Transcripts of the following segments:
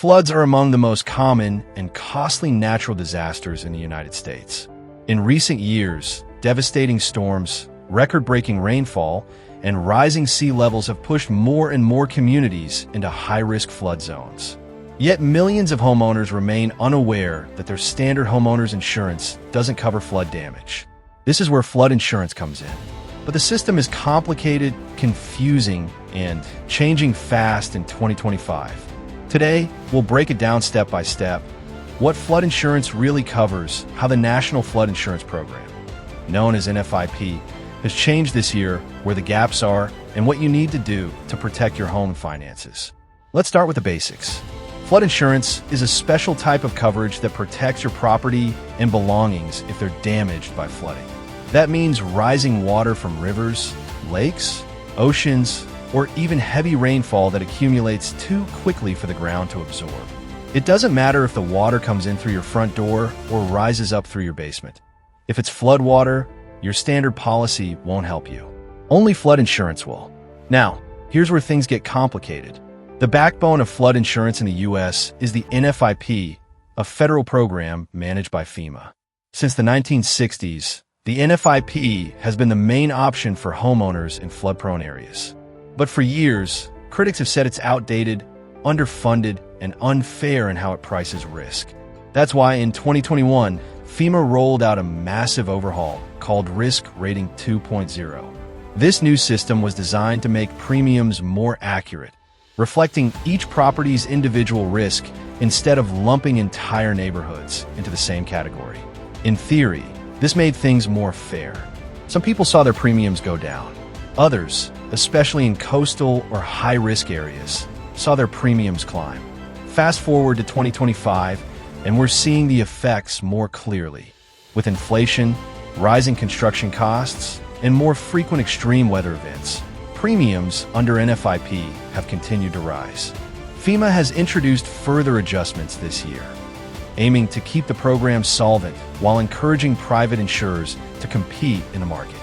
Floods are among the most common and costly natural disasters in the United States. In recent years, devastating storms, record-breaking rainfall, and rising sea levels have pushed more and more communities into high-risk flood zones. Yet millions of homeowners remain unaware that their standard homeowners insurance doesn't cover flood damage. This is where flood insurance comes in. But the system is complicated, confusing, and changing fast in 2025. Today, we'll break it down step by step, what flood insurance really covers, how the National Flood Insurance Program, known as NFIP, has changed this year, where the gaps are, and what you need to do to protect your home finances. Let's start with the basics. Flood insurance is a special type of coverage that protects your property and belongings if they're damaged by flooding. That means rising water from rivers, lakes, oceans, or even heavy rainfall that accumulates too quickly for the ground to absorb. It doesn't matter if the water comes in through your front door or rises up through your basement. If it's floodwater, your standard policy won't help you. Only flood insurance will. Now, here's where things get complicated. The backbone of flood insurance in the U.S. is the NFIP, a federal program managed by FEMA. Since the 1960s, the NFIP has been the main option for homeowners in flood-prone areas. But for years, critics have said it's outdated, underfunded, and unfair in how it prices risk. That's why in 2021, FEMA rolled out a massive overhaul called Risk Rating 2.0. This new system was designed to make premiums more accurate, reflecting each property's individual risk instead of lumping entire neighborhoods into the same category. In theory, this made things more fair. Some people saw their premiums go down. Others, especially in coastal or high-risk areas, saw their premiums climb. Fast forward to 2025, and we're seeing the effects more clearly. With inflation, rising construction costs, and more frequent extreme weather events, premiums under NFIP have continued to rise. FEMA has introduced further adjustments this year, aiming to keep the program solvent while encouraging private insurers to compete in the market.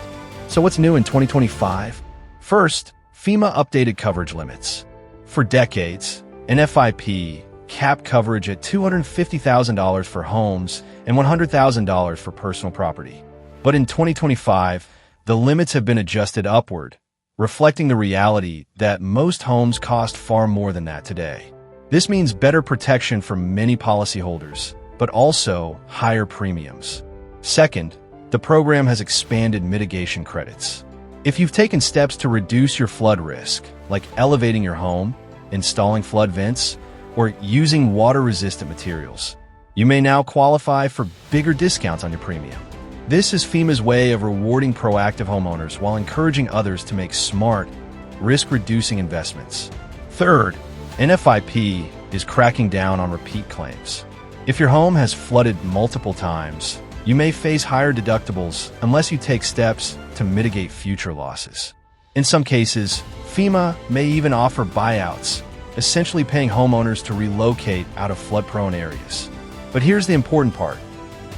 So what's new in 2025? First, FEMA updated coverage limits. For decades, NFIP capped coverage at $250,000 for homes and $100,000 for personal property. But in 2025, the limits have been adjusted upward, reflecting the reality that most homes cost far more than that today. This means better protection for many policyholders, but also higher premiums. Second, the program has expanded mitigation credits. If you've taken steps to reduce your flood risk, like elevating your home, installing flood vents, or using water-resistant materials, you may now qualify for bigger discounts on your premium. This is FEMA's way of rewarding proactive homeowners while encouraging others to make smart, risk-reducing investments. Third, NFIP is cracking down on repeat claims. If your home has flooded multiple times, you may face higher deductibles unless you take steps to mitigate future losses. In some cases, FEMA may even offer buyouts, essentially paying homeowners to relocate out of flood-prone areas. But here's the important part.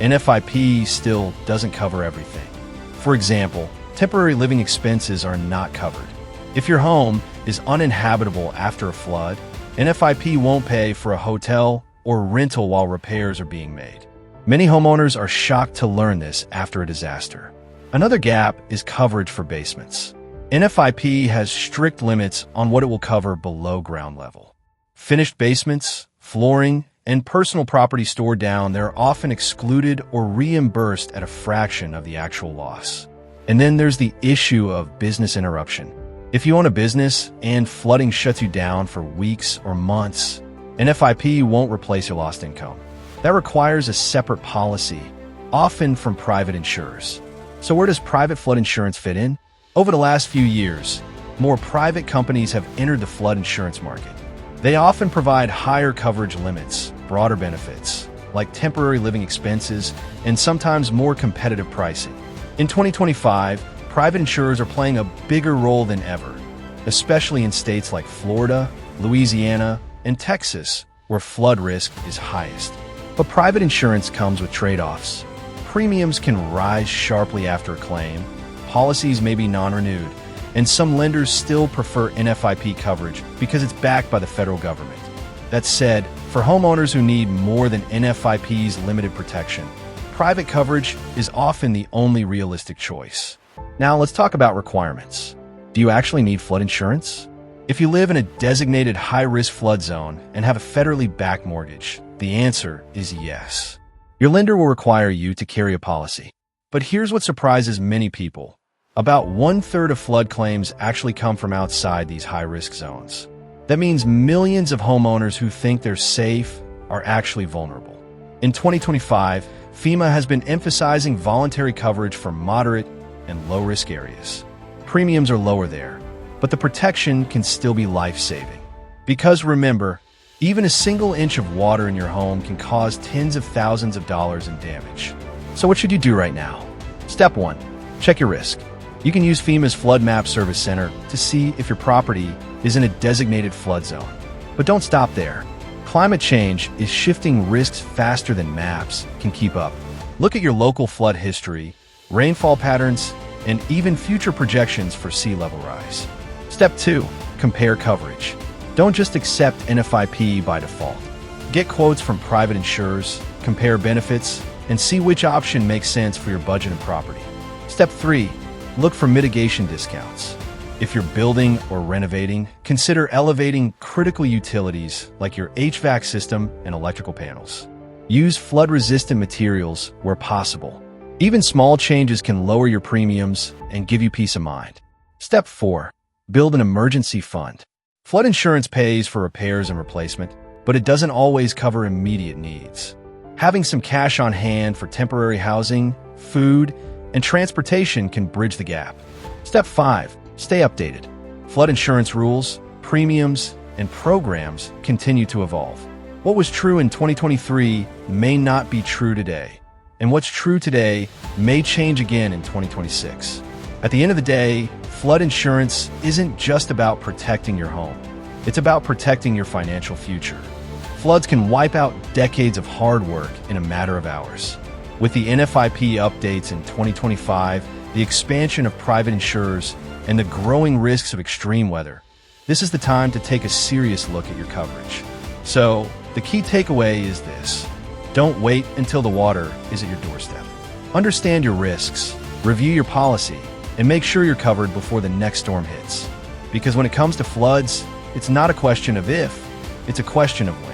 NFIP still doesn't cover everything. For example, temporary living expenses are not covered. If your home is uninhabitable after a flood, NFIP won't pay for a hotel or rental while repairs are being made. Many homeowners are shocked to learn this after a disaster. Another gap is coverage for basements. NFIP has strict limits on what it will cover below ground level. Finished basements, flooring, and personal property stored down there are often excluded or reimbursed at a fraction of the actual loss. And then there's the issue of business interruption. If you own a business and flooding shuts you down for weeks or months, NFIP won't replace your lost income. That requires a separate policy, often from private insurers. So where does private flood insurance fit in? Over the last few years, more private companies have entered the flood insurance market. They often provide higher coverage limits, broader benefits, like temporary living expenses, and sometimes more competitive pricing. In 2025, private insurers are playing a bigger role than ever, especially in states like Florida, Louisiana, and Texas, where flood risk is highest. But private insurance comes with trade-offs. Premiums can rise sharply after a claim, policies may be non-renewed, and some lenders still prefer NFIP coverage because it's backed by the federal government. That said, For homeowners who need more than NFIP's limited protection, private coverage is often the only realistic choice. Now let's talk about requirements. Do you actually need flood insurance? If you live in a designated high-risk flood zone and have a federally backed mortgage, the answer is yes. Your lender will require you to carry a policy. But here's what surprises many people. About 1/3 of flood claims actually come from outside these high-risk zones. That means millions of homeowners who think they're safe are actually vulnerable. In 2025, FEMA has been emphasizing voluntary coverage for moderate and low-risk areas. Premiums are lower there, but the protection can still be life-saving. Because remember, even a single inch of water in your home can cause tens of thousands of dollars in damage. So what should you do right now? Step 1. Check your risk. You can use FEMA's Flood Map Service Center to see if your property is in a designated flood zone. But don't stop there. Climate change is shifting risks faster than maps can keep up. Look at your local flood history, rainfall patterns, and even future projections for sea level rise. Step 2. Compare coverage. Don't just accept NFIP by default. Get quotes from private insurers, compare benefits, and see which option makes sense for your budget and property. Step 3. Look for mitigation discounts. If you're building or renovating, consider elevating critical utilities like your HVAC system and electrical panels. Use flood-resistant materials where possible. Even small changes can lower your premiums and give you peace of mind. Step 4. Build an emergency fund. Flood insurance pays for repairs and replacement, but it doesn't always cover immediate needs. Having some cash on hand for temporary housing, food, and transportation can bridge the gap. Step 5. Stay updated. Flood insurance rules, premiums, and programs continue to evolve. What was true in 2023 may not be true today, and what's true today may change again in 2026. At the end of the day, flood insurance isn't just about protecting your home. It's about protecting your financial future. Floods can wipe out decades of hard work in a matter of hours. With the NFIP updates in 2025, the expansion of private insurers, and the growing risks of extreme weather, this is the time to take a serious look at your coverage. So, the key takeaway is this. Don't wait until the water is at your doorstep. Understand your risks, review your policy, and make sure you're covered before the next storm hits. Because when it comes to floods, it's not a question of if, it's a question of when.